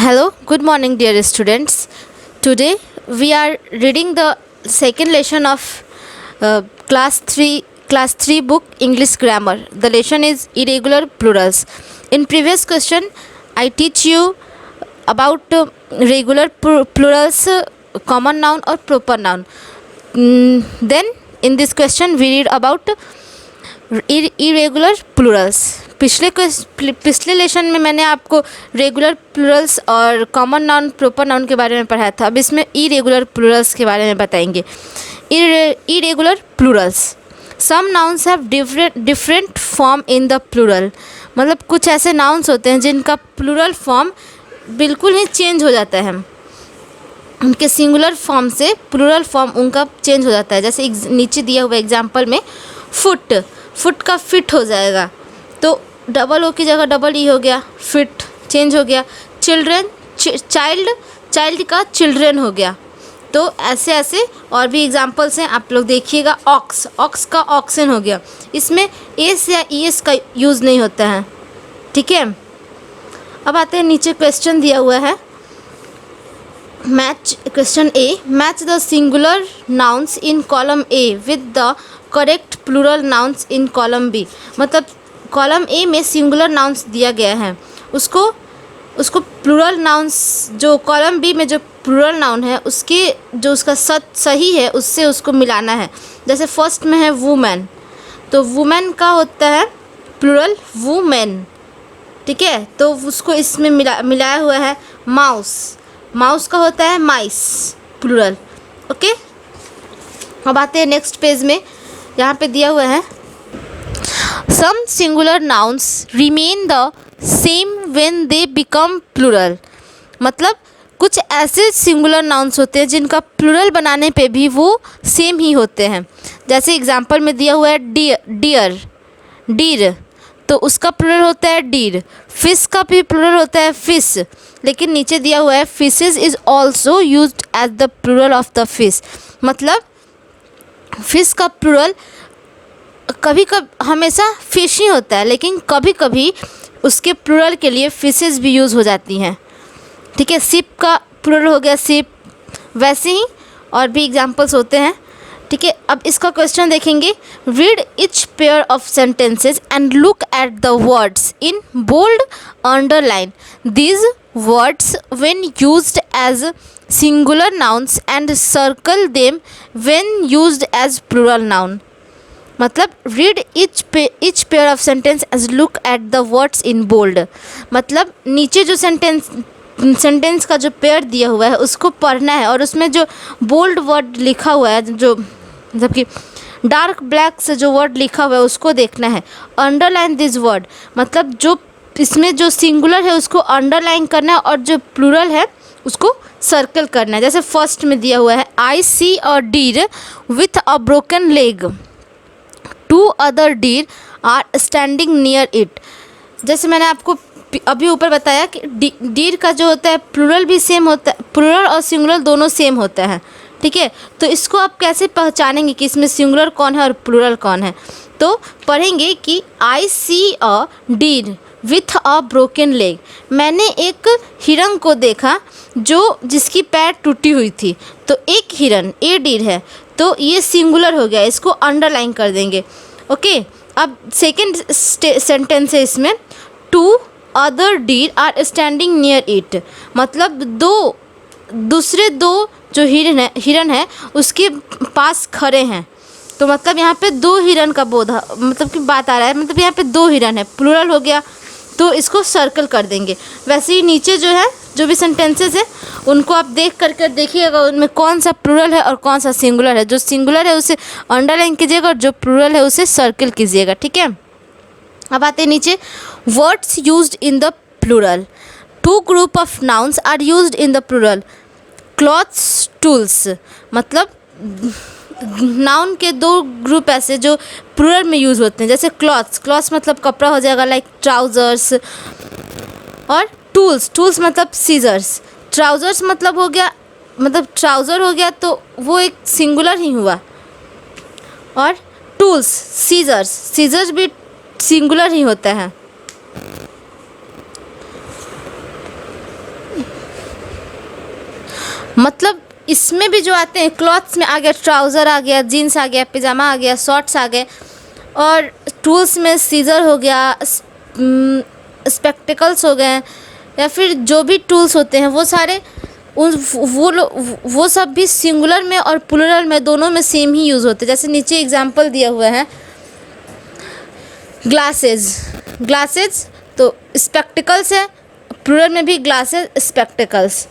Hello, good morning, dear students. Today we are reading the second lesson of class 3 book English grammar. The lesson is irregular plurals. In previous question, I teach you about regular plurals, common noun or proper noun. Then in this question we read about irregular Plurals. पिछले lesson में मैंने आपको regular Plurals और common noun proper noun के बारे में पढ़ाया था. अब इसमें इरेगुलर प्लूरल्स के बारे में बताएंगे. Irregular plurals, some nouns have different form in the plural. मतलब कुछ ऐसे नाउन्स होते हैं जिनका प्लूरल फॉर्म बिल्कुल ही चेंज हो जाता है. उनके सिंगुलर फॉर्म से प्लूरल फॉर्म उनका चेंज हो जाता है. जैसे नीचे दिया हुआ एग्जाम्पल में फुट का फिट हो जाएगा तो डबल ओ की जगह डबल ई हो गया, फिट चेंज हो गया. चिल्ड्रन, चाइल्ड का चिल्ड्रन हो गया. तो ऐसे ऐसे और भी एग्जांपल्स हैं, आप लोग देखिएगा. ऑक्स का ऑक्सन हो गया. इसमें एस या ईएस का यूज़ नहीं होता है. ठीक है. अब आते हैं नीचे क्वेश्चन दिया हुआ है. Question A, match the singular nouns in column A with the correct plural nouns in column B. मतलब कॉलम ए में सिंगुलर नाउन्स दिया गया है, उसको प्लूरल नाउन्स जो कॉलम बी में जो प्लूरल नाउन है उसके जो उसका सही है उससे उसको मिलाना है. जैसे फर्स्ट में है वुमेन, तो वुमेन का होता है प्लूरल वुमेन. ठीक है. तो उसको इसमें मिलाया हुआ है. माउस का होता है माइस प्लूरल. ओके. अब आते हैं नेक्स्ट पेज में. यहाँ पे दिया हुआ है some singular nouns remain the same when they become plural. मतलब कुछ ऐसे सिंगुलर नाउन्स होते हैं जिनका प्लूरल बनाने पे भी वो सेम ही होते हैं. जैसे एग्जांपल में दिया हुआ है डीर, तो उसका प्लूरल होता है डीर. फिश का भी प्लूरल होता है फिश. लेकिन नीचे दिया हुआ है fishes is also used as the plural of the fish. मतलब फिश का प्लूरल हमेशा फिश ही होता है, लेकिन कभी कभी उसके प्लूरल के लिए फिशेज भी यूज़ हो जाती हैं. ठीक है. शिप का प्लूरल हो गया शिप. वैसे ही और भी एग्जांपल्स होते हैं. ठीक है. अब इसका क्वेश्चन देखेंगे. Read each pair of sentences and look at the words in bold underline these words when used as singular nouns and circle them when used as plural noun. मतलब read each pair of sentence as look at the words in bold. मतलब नीचे जो sentence का जो pair दिया हुआ है उसको पढ़ना है और उसमें जो बोल्ड वर्ड लिखा हुआ है, जो मतलब कि डार्क ब्लैक से जो वर्ड लिखा हुआ है उसको देखना है. अंडरलाइन दिस वर्ड, मतलब जो इसमें जो सिंगुलर है उसको अंडरलाइन करना है और जो प्लूरल है उसको सर्कल करना है. जैसे फर्स्ट में दिया हुआ है I see a deer with a broken leg, 2 other deer are standing near it. जैसे मैंने आपको अभी ऊपर बताया कि डीर का जो होता है प्लूरल भी सेम होता है, प्लूरल और सिंगुलर दोनों सेम होता है. ठीक है. तो इसको आप कैसे पहचानेंगे कि इसमें सिंगुलर कौन है और प्लूरल कौन है? तो पढ़ेंगे कि I see a deer with a broken leg. मैंने एक हिरन को देखा जिसकी पैर टूटी हुई थी. तो एक हिरन ए डीर है, तो ये सिंगुलर हो गया, इसको अंडरलाइन कर देंगे. ओके. अब सेकेंड सेंटेंस है इसमें 2 other deer are standing near it. मतलब दूसरे दो जो हिरन है उसके पास खड़े हैं. तो मतलब यहाँ पे 2 हिरन का मतलब कि बात आ रहा है. मतलब यहाँ पे 2 हिरन है, प्लूरल हो गया, तो इसको सर्कल कर देंगे. वैसे ही नीचे जो है जो भी सेंटेंसेस है उनको आप देख करके देखिएगा उनमें कौन सा प्लूरल है और कौन सा सिंगुलर है. जो सिंगुलर है उसे अंडरलाइन कीजिएगा और जो प्लूरल है उसे सर्कल कीजिएगा. ठीक है. अब आते हैं नीचे. Words used in the plural. 2 group of nouns are used in the plural. Clothes, tools. मतलब नाउन के 2 ग्रुप ऐसे जो प्लूरल में यूज़ होते हैं. जैसे क्लॉथ्स मतलब कपड़ा हो जाएगा, लाइक ट्राउज़र्स. और टूल्स मतलब सीजर्स. ट्राउज़र्स मतलब हो गया, मतलब ट्राउज़र हो गया तो वो एक सिंगुलर ही हुआ. और टूल्स सीजर्स भी सिंगुलर ही होता है. मतलब इसमें भी जो आते हैं क्लॉथ्स में आ गया ट्राउज़र आ गया, जीन्स आ गया, पिजामा आ गया, शॉर्ट्स आ गए, और टूल्स में सीज़र हो गया, स्पेक्टिकल्स हो गए, या फिर जो भी टूल्स होते हैं वो सारे वो सब भी सिंगुलर में और प्लूरल में दोनों में सेम ही यूज़ होते हैं। जैसे नीचे एग्जांपल दिया हुआ है ग्लासेज तो स्पेक्टिकल्स है, प्लूरल में भी ग्लासेज स्पेक्टिकल्स।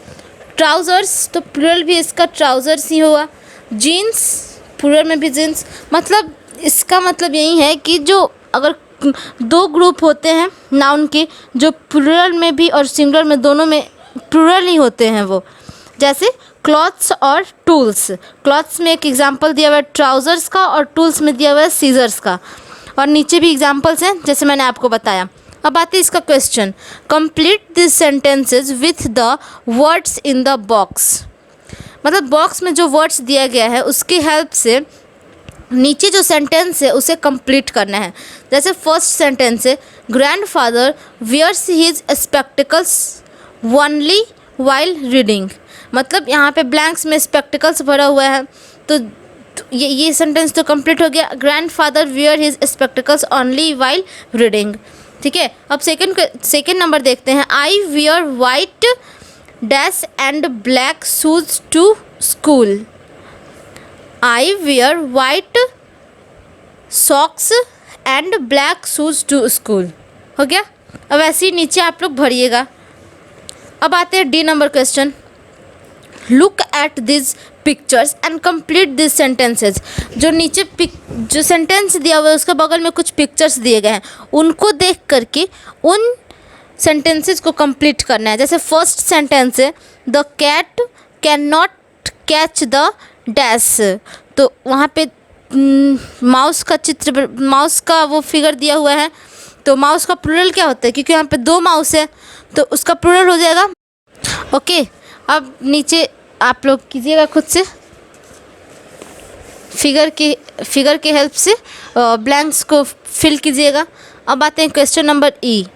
ट्राउज़र्स तो प्लूरल भी इसका ट्राउज़र्स ही हुआ। जीन्स प्लूरल में भी जीन्स। मतलब इसका मतलब यही है कि जो अगर दो ग्रुप होते हैं नाउन के जो प्लूरल में भी और सिंगुलर में दोनों में प्लूरल ही होते हैं वो, जैसे क्लॉथ्स और टूल्स। क्लॉथ्स में एक एग्जांपल दिया हुआ है ट्राउज़र्स का और टूल्स में दिया हुआ है सीजर्स का, और नीचे भी एग्जांपल्स हैं जैसे मैंने आपको बताया। अब आते हैं इसका question, complete this sentences with the words in the box. मतलब बॉक्स में जो वर्ड्स दिया गया है उसकी हेल्प से नीचे जो सेंटेंस है उसे कंप्लीट करना है। जैसे फर्स्ट सेंटेंस है grandfather wears his spectacles only while reading. मतलब यहाँ पे ब्लैंक्स में स्पेक्टिकल्स भरा हुआ है, तो ये सेंटेंस तो कंप्लीट हो गया। Grandfather wear his spectacles only while reading. ठीक है, अब सेकेंड नंबर देखते हैं। I wear white dash and black shoes to school. I wear white socks and black shoes to school. हो गया। अब ऐसे ही नीचे आप लोग भरिएगा। अब आते हैं D number question, look at this pictures and complete this sentences. जो नीचे जो सेंटेंस दिया हुआ है उसके बगल में कुछ पिक्चर्स दिए गए हैं, उनको देख करके उन सेंटेंसेज को कंप्लीट करना है। जैसे फर्स्ट सेंटेंस है the cat can not catch the dash, तो वहाँ पे माउस का चित्र, माउस का वो फिगर दिया हुआ है, तो माउस का प्लूरल क्या होता है, क्योंकि यहाँ पे दो माउस है तो उसका प्लूरल हो जाएगा। ओके, अब नीचे आप लोग कीजिएगा खुद से फिगर के हेल्प से ब्लैंक्स को फिल कीजिएगा। अब आते हैं question number E,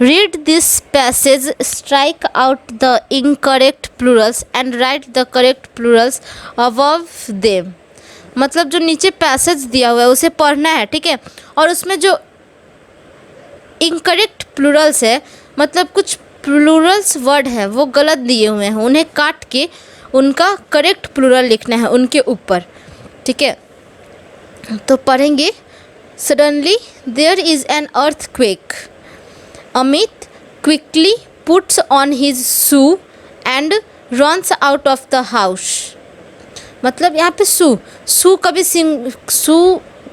read this passage, strike out the incorrect Plurals and right the correct Plurals above them. मतलब जो नीचे पैसेज दिया हुआ है उसे पढ़ना है, ठीक है, और उसमें जो इनकरेक्ट प्लूरल्स है, मतलब कुछ प्लूरल्स वर्ड है वो गलत दिए हुए हैं, उन्हें काट के उनका करेक्ट प्लूरल लिखना है उनके ऊपर। ठीक है, तो पढ़ेंगे। Suddenly there is an earthquake, Amit quickly puts on his shoe and runs out of the house. मतलब यहाँ पे शू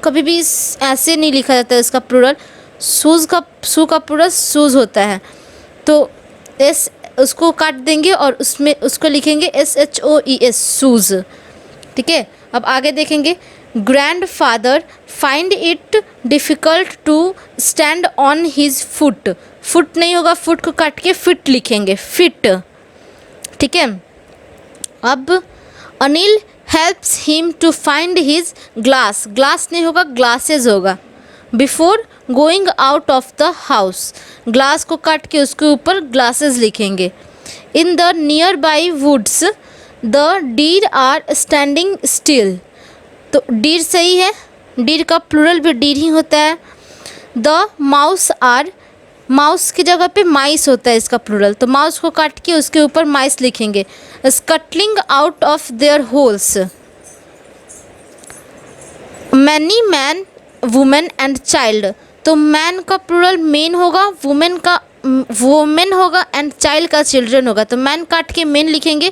कभी भी ऐसे नहीं लिखा जाता है इसका प्लूरल। शू का प्लूरल शूज़ होता है, तो एस उसको काट देंगे और उसमें उसको लिखेंगे SHOES शूज़। ठीक है, अब आगे देखेंगे। Grandfather find it difficult to stand on his foot. Foot नहीं होगा, फुट को काट के फिट लिखेंगे, फिट। ठीक है, अब Anil helps him to find his glass. Glass नहीं होगा, ग्लासेस होगा। Before going out of the house, glass को काट के उसके ऊपर ग्लासेस लिखेंगे। In the nearby woods the deer are standing still, तो डीर सही है, डीर का प्लूरल भी डीर ही होता है। द माउस आर, माउस की जगह पे माइस होता है इसका प्लूरल, तो माउस को काट के उसके ऊपर माइस लिखेंगे। Scuttling out of there holes, many man women and child, तो मैन का प्लूरल मेन होगा, वुमेन का वुमेन होगा एंड चाइल्ड का चिल्ड्रन होगा, तो मैन काट के मेन लिखेंगे,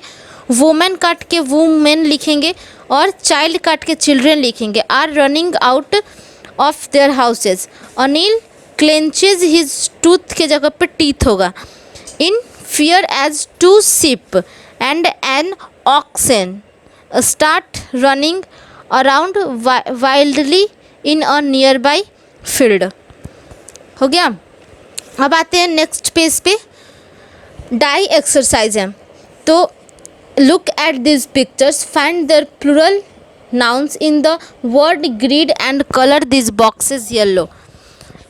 वुमेन काट के वुमेन लिखेंगे और चाइल्ड काट के चिल्ड्रन लिखेंगे। Are running out of their houses, Anil clenches his tooth के जगह पे टीथ होगा। In fear as two sheep and an oxen start running around wildly in a nearby field. हो गया। अब आते हैं नेक्स्ट पेज पे, डाई एक्सरसाइज है। तो look at this pictures, find their plural nouns in the word grid and colour this boxes yellow.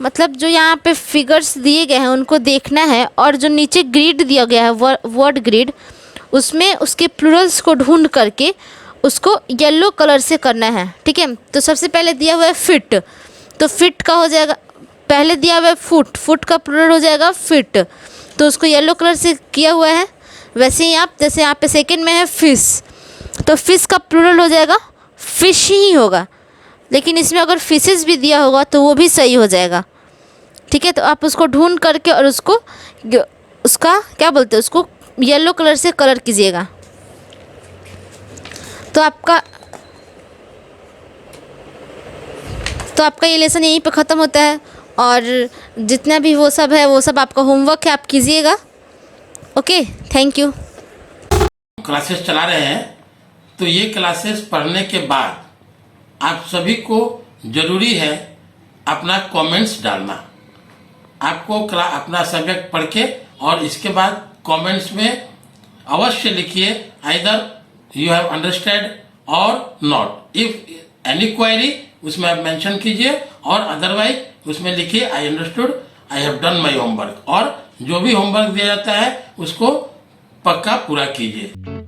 मतलब जो यहाँ पे फिगर्स दिए गए हैं उनको देखना है और जो नीचे ग्रिड दिया गया है वर्ड ग्रिड, उसमें उसके प्लूरल्स को ढूंढ करके उसको येलो कलर से करना है। ठीक है, तो सबसे पहले दिया हुआ है फिट, तो फिट का हो जाएगा, पहले दिया हुआ है फुट, फुट का प्लूरल हो जाएगा फिट, तो उसको येलो कलर से किया हुआ है। वैसे ही आप जैसे यहाँ पे सेकंड में है फिश, तो फिश का प्लूरल हो जाएगा फिश ही होगा, लेकिन इसमें अगर फिशेस भी दिया होगा तो वो भी सही हो जाएगा। ठीक है, तो आप उसको ढूंढ करके और उसको उसका क्या बोलते हैं, उसको येलो कलर से कलर कीजिएगा। तो आपका ये लेसन यहीं पे ख़त्म होता है, और जितना भी वो सब है वो सब आपका होमवर्क है, आप कीजिएगा। Okay, thank you. क्लासेस चला रहे हैं, तो ये क्लासेस पढ़ने के बाद आप सभी को जरूरी है अपना कमेंट्स डालना। आपको अपना सब्जेक्ट पढ़ के और इसके बाद कमेंट्स में अवश्य लिखिए आइदर यू हैव अंडरस्टैंड और नॉट। इफ एनी क्वेरी उसमें आप मेंशन कीजिए, और अदरवाइज उसमें लिखिए I understood, I have done my homework. और जो भी होमवर्क दिया जाता है उसको पक्का पूरा कीजिए।